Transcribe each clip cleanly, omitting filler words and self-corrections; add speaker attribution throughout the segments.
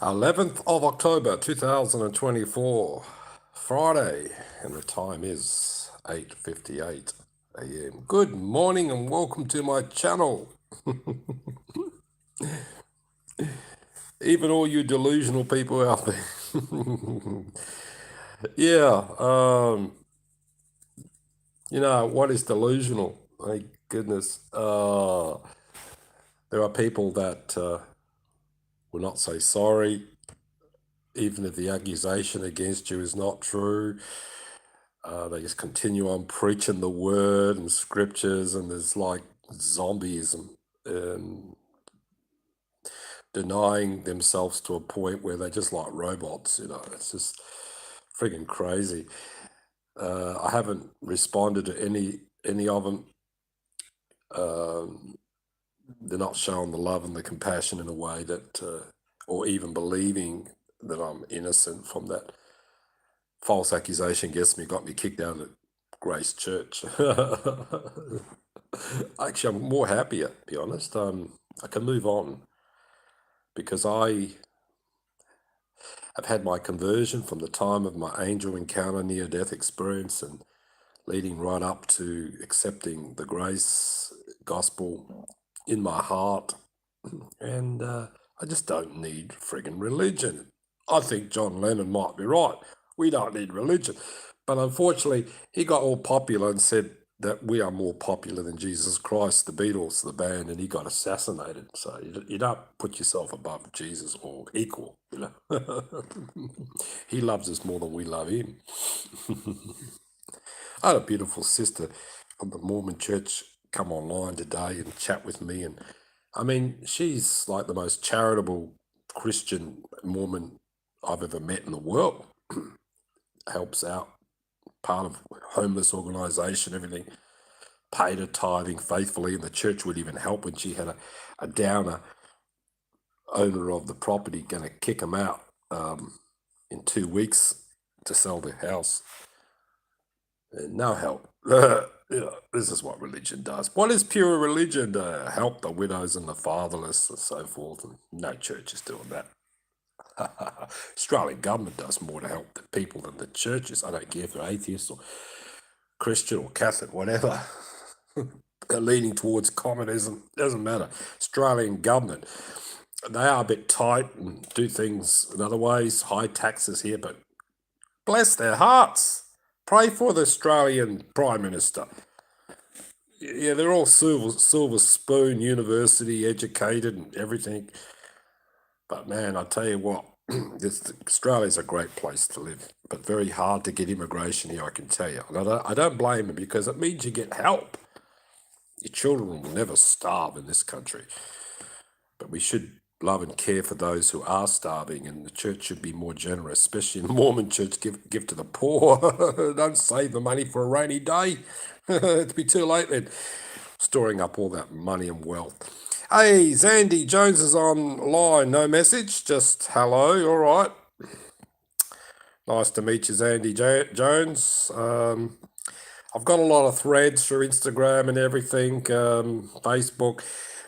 Speaker 1: 11th of October 2024, Friday, and the time is 8:58 a.m. Good morning and welcome to my channel. Even all you delusional people out there. Yeah, what is delusional? My goodness. There are people that will not say sorry, even if the accusation against you is not true. They just continue on preaching the word and scriptures, and there's like zombies and denying themselves to a point where they're just like robots. It's just friggin' crazy. I haven't responded to any of them. They're not showing the love and the compassion in a way that, or even believing that I'm innocent from that false accusation got me kicked out of Grace Church. Actually, I'm more happier, to be honest. I can move on because I have had my conversion from the time of my angel encounter, near-death experience, and leading right up to accepting the grace gospel in my heart. And I just don't need friggin' religion. I think John Lennon might be right. We don't need religion. But unfortunately, he got all popular and said that we are more popular than Jesus Christ, the Beatles, the band, and he got assassinated. So you don't put yourself above Jesus or equal, He loves us more than we love him. I had a beautiful sister from the Mormon church come online today and chat with me, and I mean, she's like the most charitable Christian Mormon I've ever met in the world. Helps out, part of homeless organization, everything, paid her tithing faithfully, and the church would even help when she had a downer owner of the property going to kick him out in 2 weeks to sell the house. No help. This is what religion does. What is pure religion? To help the widows and the fatherless and so forth, and no church is doing that. Australian government does more to help the people than the churches. I don't care if they're atheist or Christian or Catholic, whatever. They're leaning towards communism. Doesn't matter. Australian government, they are a bit tight and do things in other ways. High taxes here, but bless their hearts. Pray for the Australian Prime Minister. Yeah, they're all silver spoon, university educated and everything. But man, I tell you what, Australia's a great place to live, but very hard to get immigration here, I can tell you. And I don't blame them because it means you get help. Your children will never starve in this country. But we should love and care for those who are starving, and the church should be more generous, especially in the Mormon church. Give to the poor. Don't save the money for a rainy day. It'd be too late then, storing up all that money and wealth. Hey, Zandy Jones is online. No message, just hello. All right. Nice to meet you, Zandy Jones. I've got a lot of threads through Instagram and everything, Facebook.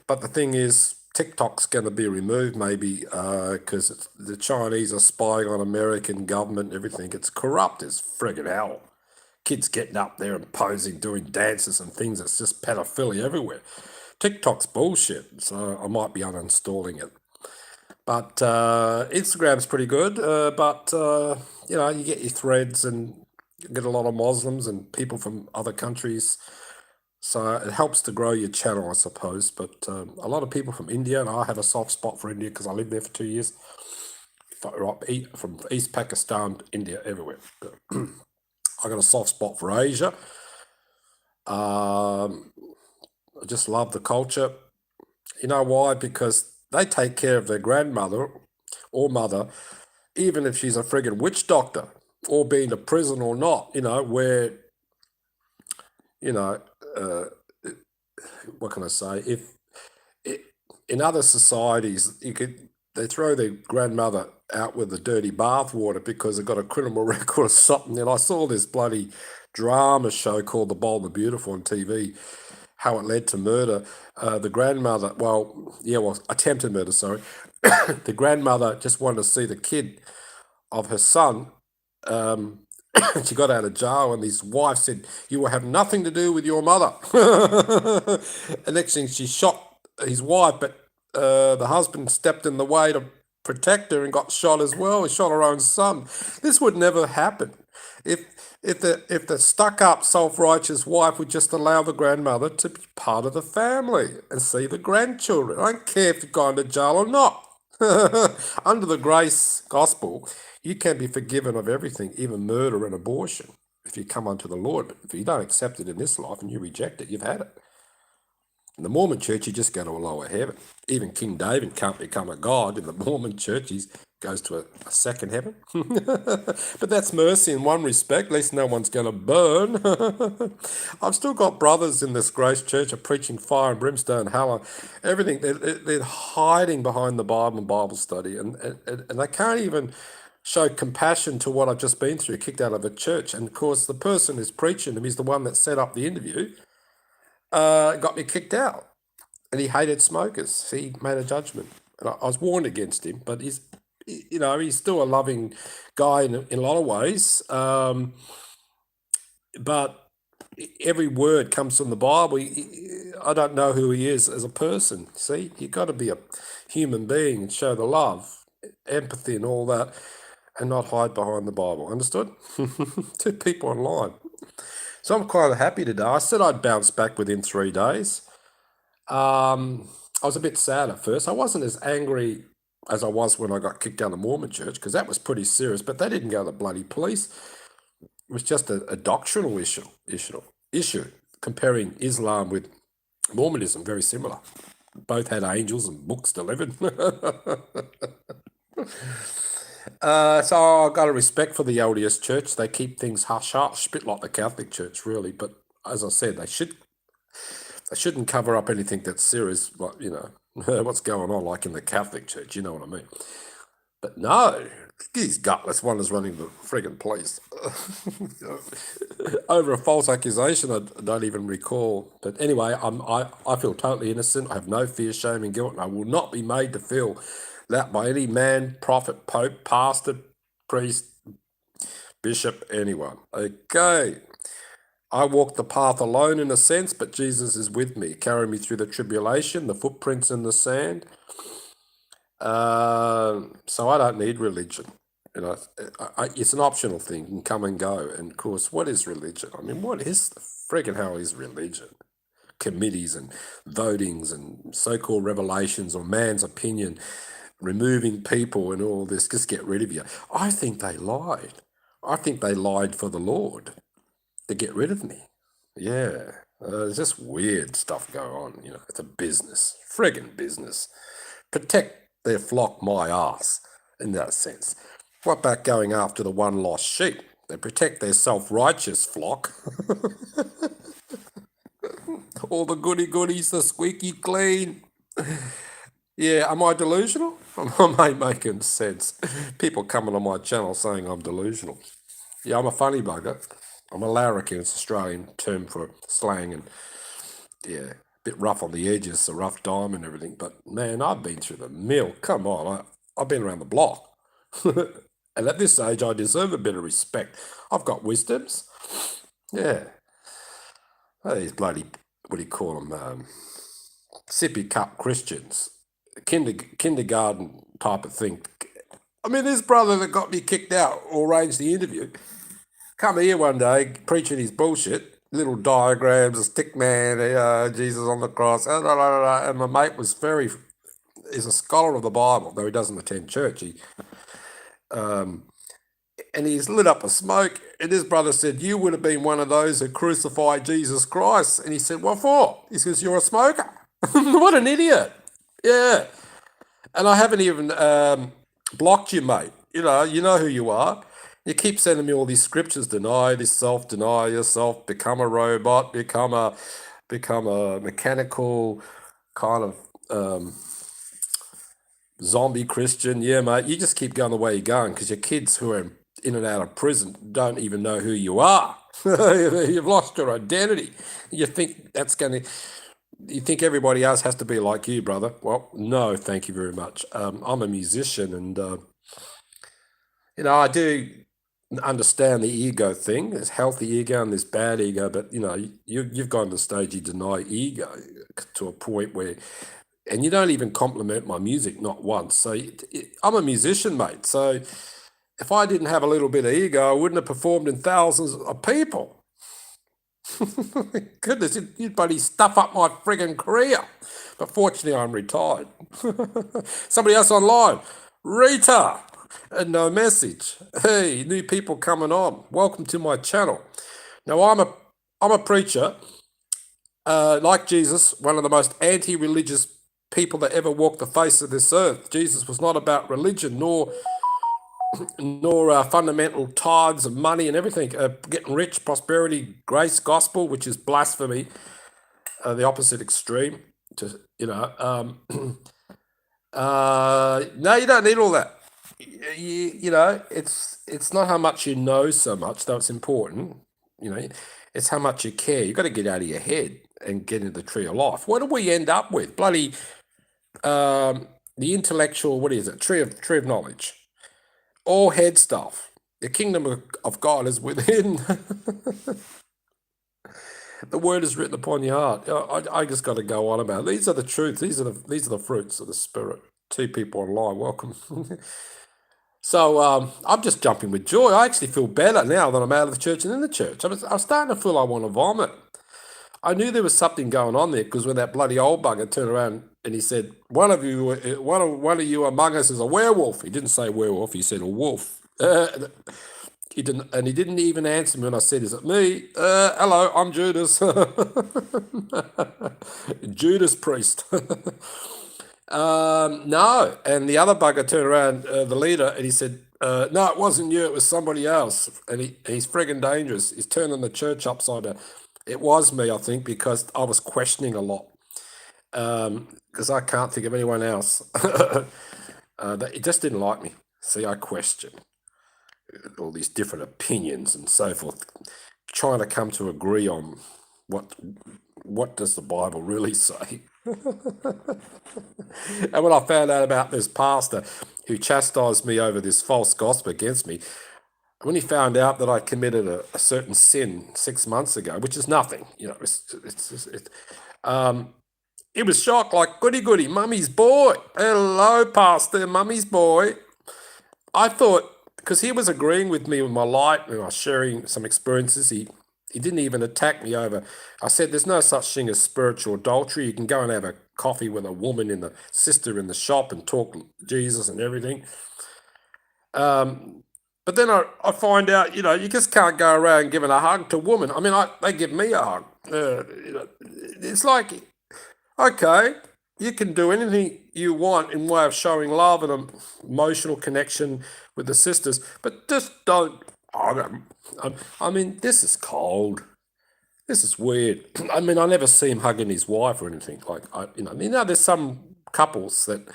Speaker 1: But the thing is, TikTok's going to be removed maybe because the Chinese are spying on American government and everything. It's corrupt as friggin' hell. Kids getting up there and posing, doing dances and things. It's just pedophilia everywhere. TikTok's bullshit, so I might be uninstalling it. But Instagram's pretty good. But you get your threads and you get a lot of Muslims and people from other countries. So it helps to grow your channel, I suppose. But a lot of people from India, and I have a soft spot for India because I lived there for 2 years. From East Pakistan, India, everywhere. I got a soft spot for Asia. I just love the culture. You know why? Because they take care of their grandmother or mother, even if she's a friggin' witch doctor or been to prison or not, where, what can I say? In other societies, they throw their grandmother out with the dirty bathwater because they've got a criminal record or something. And I saw this bloody drama show called The Bold and the Beautiful on TV. how it led to murder. The grandmother, attempted murder, sorry. The grandmother just wanted to see the kid of her son. She got out of jail, and his wife said, "You will have nothing to do with your mother." And next thing, she shot his wife, but the husband stepped in the way to protect her and got shot as well. He shot her own son. This would never happen if the stuck-up, self-righteous wife would just allow the grandmother to be part of the family and see the grandchildren. I don't care if you've gone to jail or not. Under the grace gospel, you can be forgiven of everything, even murder and abortion, if you come unto the Lord. But if you don't accept it in this life and you reject it, you've had it. In the Mormon church, you just go to a lower heaven. Even King David can't become a god in the Mormon church. He goes to a second heaven. But that's mercy in one respect. At least no one's going to burn. I've still got brothers in this grace church are preaching fire and brimstone, hell, everything. They're hiding behind the Bible and Bible study. And they can't even show compassion to what I've just been through, kicked out of a church. And of course, the person who's preaching them is the one that set up the interview. Got me kicked out, and he hated smokers. He made a judgment, and I was warned against him. But he's still a loving guy in a lot of ways. But every word comes from the Bible. I don't know who he is as a person. See, you've got to be a human being and show the love, empathy, and all that, and not hide behind the Bible. Understood? 2 people online. So I'm quite happy today. I said I'd bounce back within 3 days. I was a bit sad at first. I wasn't as angry as I was when I got kicked out of the Mormon church, because that was pretty serious, but they didn't go to the bloody police. It was just a doctrinal issue, comparing Islam with Mormonism, very similar. Both had angels and books delivered. So I've got a respect for the LDS church. They keep things hush-hush, a bit like the Catholic church, really. But as I said, they shouldn't cover up anything that's serious, what's going on, like in the Catholic church, you know what I mean? But no, these gutless ones running the friggin' police over a false accusation I don't even recall. But anyway, I feel totally innocent. I have no fear, shame, and guilt, and I will not be made to feel that by any man, prophet, pope, pastor, priest, bishop, anyone. Okay. I walk the path alone in a sense, but Jesus is with me, carrying me through the tribulation, the footprints in the sand. So I don't need religion. It's an optional thing. You can come and go. And of course, what is religion? I mean, what is the friggin' hell is religion? Committees and votings and so-called revelations or man's opinion, removing people and all this, just get rid of you. I think they lied. I think they lied for the Lord to get rid of me. Yeah, there's just weird stuff going on. It's a business, friggin' business. Protect their flock, my ass, in that sense. What about going after the one lost sheep? They protect their self-righteous flock. All the goodies, the squeaky clean. Yeah, am I delusional? Am I making sense? People coming on my channel saying I'm delusional. Yeah, I'm a funny bugger. I'm a larrikin. It's an Australian term for slang, and yeah, a bit rough on the edges, a rough dime and everything. But man, I've been through the mill. Come on, I've been around the block. And at this age, I deserve a bit of respect. I've got wisdoms. Yeah. These bloody, what do you call them? Sippy cup Christians. Kindergarten type of thing. I mean, this brother that got me kicked out or arranged the interview, come here one day preaching his bullshit, little diagrams, a stick man, Jesus on the cross, and my mate was he's a scholar of the Bible, though he doesn't attend church. And he's lit up a smoke, and his brother said, "You would have been one of those who crucified Jesus Christ." And he said, "What for?" He says, "You're a smoker." What an idiot. Yeah. And I haven't even blocked you, mate. You know who you are. You keep sending me all these scriptures: deny yourself, become a robot, become a mechanical kind of zombie Christian. Yeah, mate, you just keep going the way you're going, because your kids who are in and out of prison don't even know who you are. You've lost your identity. You think that's going to, you think everybody else has to be like you, brother. Well, no, thank you very much. I'm a musician, and I do understand the ego thing. There's healthy ego and there's bad ego, but you've gone to the stage you deny ego to a point where, and you don't even compliment my music, not once. So I'm a musician, mate. So if I didn't have a little bit of ego, I wouldn't have performed in thousands of people. Goodness, you'd bloody stuff up my friggin' career. But fortunately, I'm retired. Somebody else online, Rita, and no message. Hey, new people coming on. Welcome to my channel. Now, I'm a preacher. Like Jesus, one of the most anti-religious people that ever walked the face of this earth. Jesus was not about religion, nor fundamental tithes of money and everything. Getting rich, prosperity, grace, gospel, which is blasphemy, the opposite extreme. No, you don't need all that. It's not how much you know so much, though it's important. It's how much you care. You've got to get out of your head and get into the tree of life. What do we end up with? Bloody the intellectual, what is it? Tree of knowledge. All head stuff. The kingdom of God is within. The word is written upon your heart. I just got to go on about it. These are the truths. These are the fruits of the Spirit. 2 people online. Welcome. So I'm just jumping with joy. I actually feel better now that I'm out of the church and in the church. I'm starting to feel I want to vomit. I knew there was something going on there, because when that bloody old bugger turned around and he said, one of you among us is a werewolf. He didn't say werewolf. He said a wolf. He didn't even answer me when I said, "Is it me?" Hello, I'm Judas. Judas priest. No. And the other bugger turned around, the leader, and he said, "No, it wasn't you. It was somebody else." And he's friggin' dangerous. He's turning the church upside down. It was me, I think, because I was questioning a lot. Because I can't think of anyone else. It just didn't like me. See, I question all these different opinions and so forth, trying to come to agree on what does the Bible really say. And when I found out about this pastor who chastised me over this false gospel against me, when he found out that I committed a certain sin 6 months ago, which is nothing, he was shocked, like, goody, mummy's boy. Hello, pastor, mummy's boy. I thought, because he was agreeing with me with my light, and I was sharing some experiences, he didn't even attack me over. I said, there's no such thing as spiritual adultery. You can go and have a coffee with a woman, sister in the shop, and talk Jesus and everything. But then I find out, you just can't go around giving a hug to a woman. I mean, they give me a hug. It's like, okay, you can do anything you want in way of showing love and an emotional connection with the sisters, but just don't hug them. I mean, this is cold. This is weird. I mean, I never see him hugging his wife or anything. Like, there's some couples that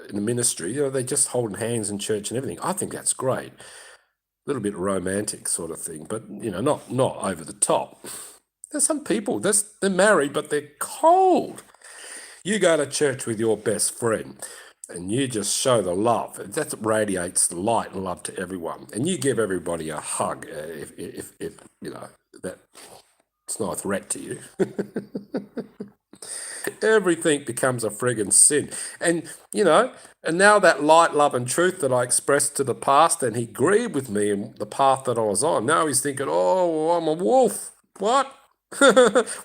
Speaker 1: in the ministry, they just holding hands in church and everything. I think that's great. A little bit romantic sort of thing, but not over the top. There's some people, they're married, but they're cold. You go to church with your best friend and you just show the love. That radiates the light and love to everyone. And you give everybody a hug if that it's not a threat to you. Everything becomes a friggin' sin. And, and now that light, love, and truth that I expressed to the pastor, and he agreed with me in the path that I was on, now he's thinking, oh, I'm a wolf. What?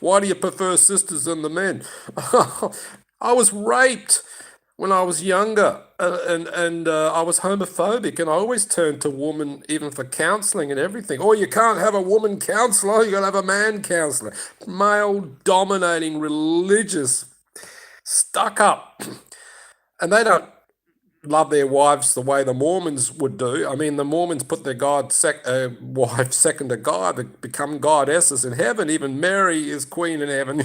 Speaker 1: Why do you prefer sisters than the men? I was raped when I was younger, and I was homophobic, and I always turned to women even for counselling and everything. Oh, you can't have a woman counsellor, you got to have a man counsellor. Male-dominating, religious, stuck up. And they don't love their wives the way the Mormons would do. I mean, the Mormons put their wife second to God. They become goddesses in heaven. Even Mary is queen in heaven.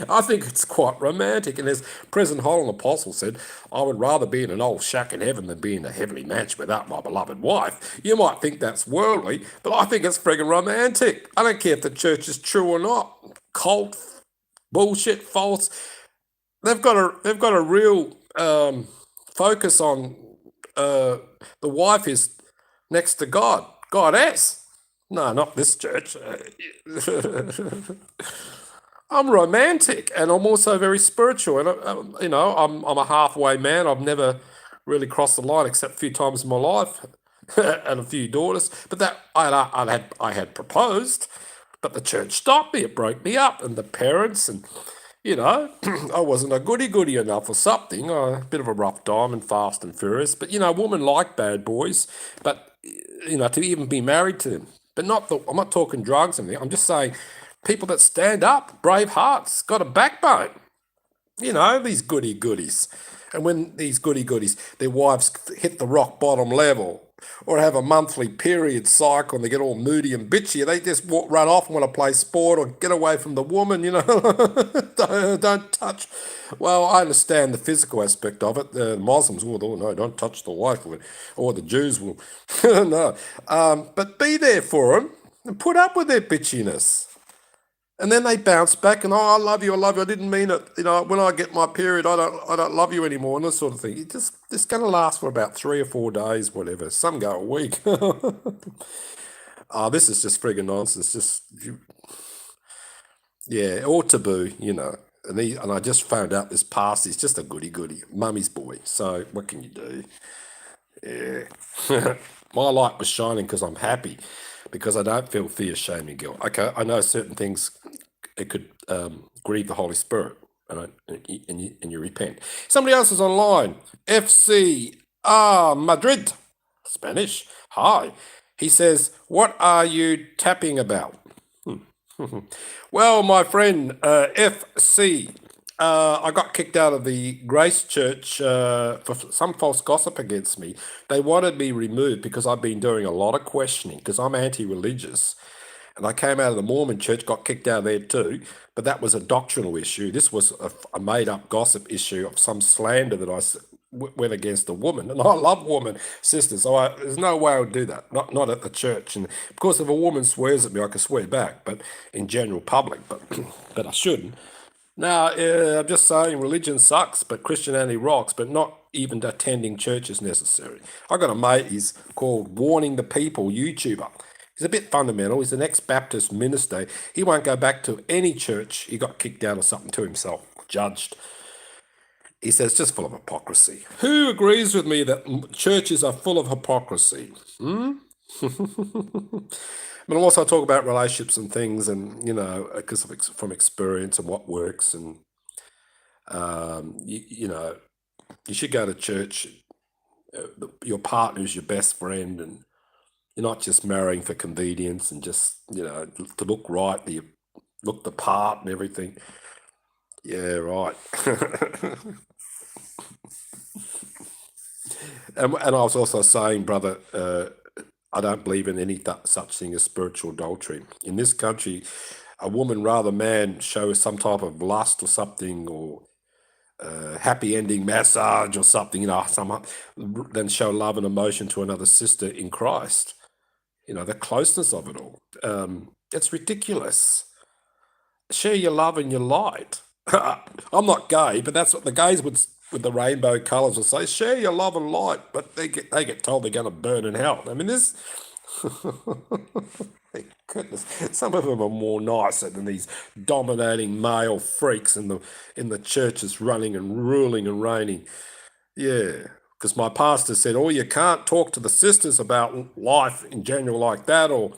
Speaker 1: I think it's quite romantic. And as President Holland Apostle said, I would rather be in an old shack in heaven than be in a heavenly mansion without my beloved wife. You might think that's worldly, but I think it's friggin' romantic. I don't care if the church is true or not. Cult, bullshit, false. They've got a real focus on the wife is next to God, goddess. No, not this church. I'm romantic, and I'm also very spiritual, and I'm a halfway man. I've never really crossed the line except a few times in my life, and a few daughters. But that I had proposed, but the church stopped me. It broke me up, and the parents and I wasn't a goody enough or something. A bit of a rough diamond, fast and furious. But women like bad boys. But to even be married to them. But I'm not talking drugs and anything. I'm just saying people that stand up, brave hearts, got a backbone. These goodies. And when these goodies, their wives hit the rock bottom level or have a monthly period cycle and they get all moody and bitchy, they just run off and want to play sport or get away from the woman, don't touch. Well, I understand the physical aspect of it. The Muslims will, oh, no, don't touch the wife, or the Jews will. No. But be there for them and put up with their bitchiness. And then they bounce back and, I love you, I didn't mean it. When I get my period, I don't love you anymore, and this sort of thing. It's going to last for about 3 or 4 days, whatever. Some go a week. This is just friggin' nonsense. Yeah, or taboo, And I just found out this past is just a goody, mummy's boy. So what can you do? Yeah. My light was shining because I'm happy, because I don't feel fear, shame, and guilt. Okay, I know certain things it could grieve the Holy Spirit, and you repent. Somebody else is online. FC Madrid, Spanish. Hi. He says, "What are you tapping about?" Well, my friend, FC, I got kicked out of the Grace Church for some false gossip against me. They wanted me removed because I've been doing a lot of questioning because I'm anti-religious. And I came out of the Mormon church, got kicked out of there too, but that was a doctrinal issue. This was a made-up gossip issue of some slander that went against a woman. And I love women sisters, so there's no way I would do that, not at the church. And of course, if a woman swears at me, I can swear back, but in general public, but I shouldn't. Now, I'm just saying religion sucks, but Christianity rocks, but not even attending church is necessary. I got a mate, he's called Warning the People YouTuber. He's a bit fundamental. He's an ex-Baptist minister. He won't go back to any church. He got kicked out or something to himself, judged. He says, just full of hypocrisy. Who agrees with me that churches are full of hypocrisy? But also I talk about relationships and things, and because from experience and what works, and you should go to church. Your partner is your best friend, and you're not just marrying for convenience and just to look right, you look the part and everything. Yeah, right. And I was also saying, brother, I don't believe in any such thing as spiritual adultery. In this country, a woman rather man show some type of lust or something, or happy ending massage or something, than show love and emotion to another sister in Christ. The closeness of it all. It's ridiculous. Share your love and your light. I'm not gay, but that's what the gays with the rainbow colours will say. Share your love and light, but they get told they're going to burn in hell. I mean, this. Thank goodness, some of them are more nicer than these dominating male freaks in the churches, running and ruling and reigning. Yeah, because my pastor said, "Oh, you can't talk to the sisters about life in general like that, or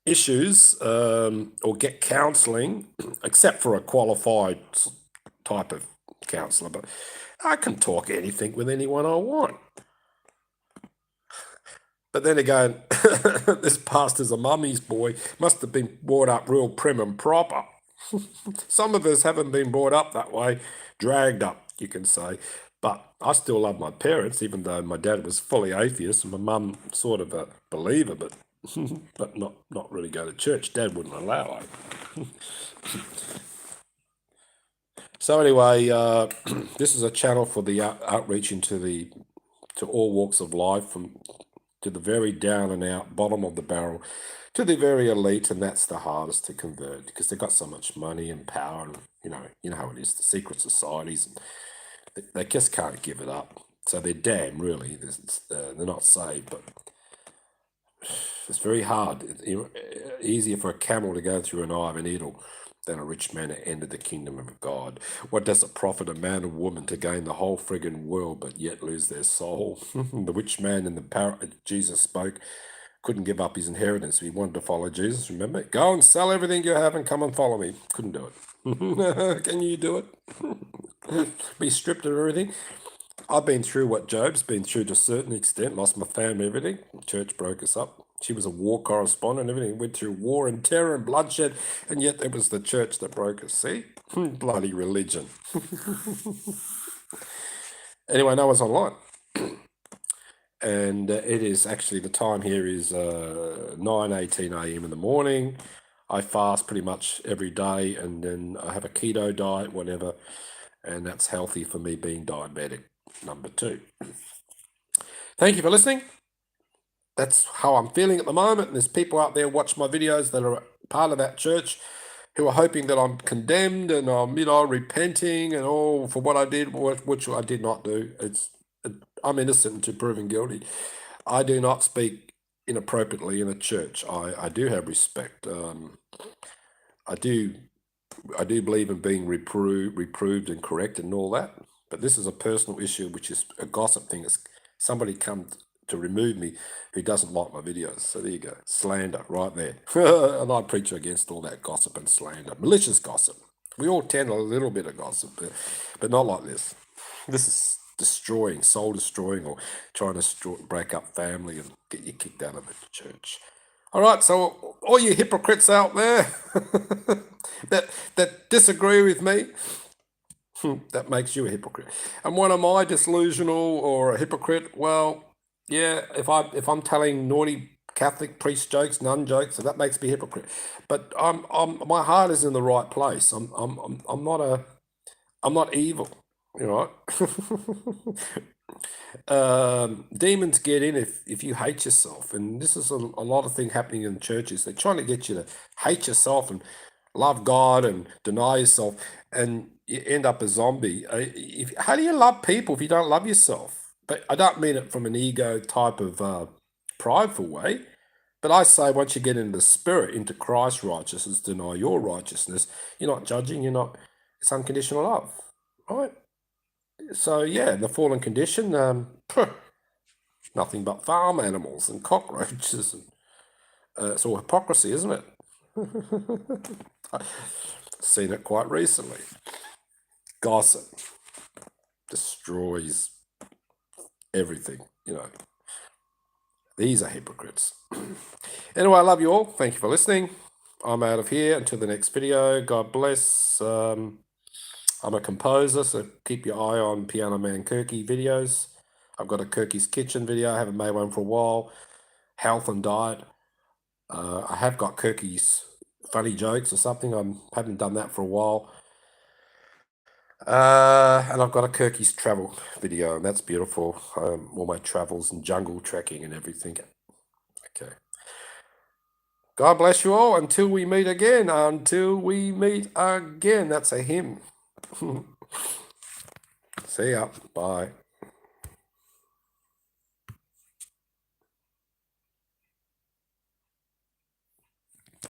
Speaker 1: issues, or get counselling, except for a qualified type of counsellor. But I can talk anything with anyone I want." But then again, this pastor's a mummy's boy, must have been brought up real prim and proper. Some of us haven't been brought up that way, dragged up, you can say. But I still love my parents, even though my dad was fully atheist and my mum sort of a believer, but but not really go to church. Dad wouldn't allow it. So anyway, this is a channel for the outreach to all walks of life, from to the very down and out, bottom of the barrel, to the very elite, and that's the hardest to convert because they've got so much money and power, and you know how it is, the secret societies, and they just can't give it up. So they're damn really, they're not saved, but it's very hard. Easier for a camel to go through an eye of a needle than a rich man to enter the kingdom of God. What does it profit a man or woman to gain the whole friggin' world but yet lose their soul? The rich man in the parable Jesus spoke couldn't give up his inheritance. He wanted to follow Jesus, remember? Go and sell everything you have and come and follow me. Couldn't do it. Can you do it? Be stripped of everything? I've been through what Job's been through to a certain extent. Lost my family, everything. The church broke us up. She was a war correspondent, everything. Went through war and terror and bloodshed, and yet it was the church that broke us. See? Bloody religion. Anyway, no one's online. And it is actually, the time here is 9:18 a.m. in the morning. I fast pretty much every day, and then I have a keto diet, whatever, and that's healthy for me being diabetic. Number 2. Thank you for listening. That's how I'm feeling at the moment. And there's people out there watch my videos that are part of that church who are hoping that I'm condemned and I'm, repenting and all for what I did, which I did not do. I'm innocent until proven guilty. I do not speak inappropriately in a church. I do have respect. I do believe in being reproved and corrected and all that. But this is a personal issue, which is a gossip thing. It's somebody come to remove me who doesn't like my videos. So there you go. Slander right there. And I preach against all that gossip and slander. Malicious gossip. We all tend a little bit of gossip, but not like this. This is destroying, soul destroying, or trying to break up family and get you kicked out of the church. All right, so all you hypocrites out there that disagree with me, that makes you a hypocrite. And what am I, delusional or a hypocrite? Well, yeah, if I'm telling naughty Catholic priest jokes, nun jokes, so that makes me a hypocrite. But my heart is in the right place. I'm not evil, demons get in if you hate yourself, and this is a lot of thing happening in churches. They're trying to get you to hate yourself and love God and deny yourself, and you end up a zombie. How do you love people if you don't love yourself? But I don't mean it from an ego type of prideful way, but I say once you get into the spirit, into Christ's righteousness, deny your righteousness, you're not judging, it's unconditional love, right? So yeah, in the fallen condition, nothing but farm animals and cockroaches, and it's all hypocrisy, isn't it? I've seen it quite recently. Gossip destroys everything, These are hypocrites. Anyway, I love you all. Thank you for listening. I'm out of here until the next video. God bless. I'm a composer, so keep your eye on Piano Man Kirky videos. I've got a Kirky's Kitchen video. I haven't made one for a while. Health and diet. I have got Kirky's funny jokes or something. I haven't done that for a while. And I've got a Kirky's travel video, and that's beautiful. All my travels and jungle trekking and everything. Okay. God bless you all until we meet again. Until we meet again. That's a hymn. See ya. Bye.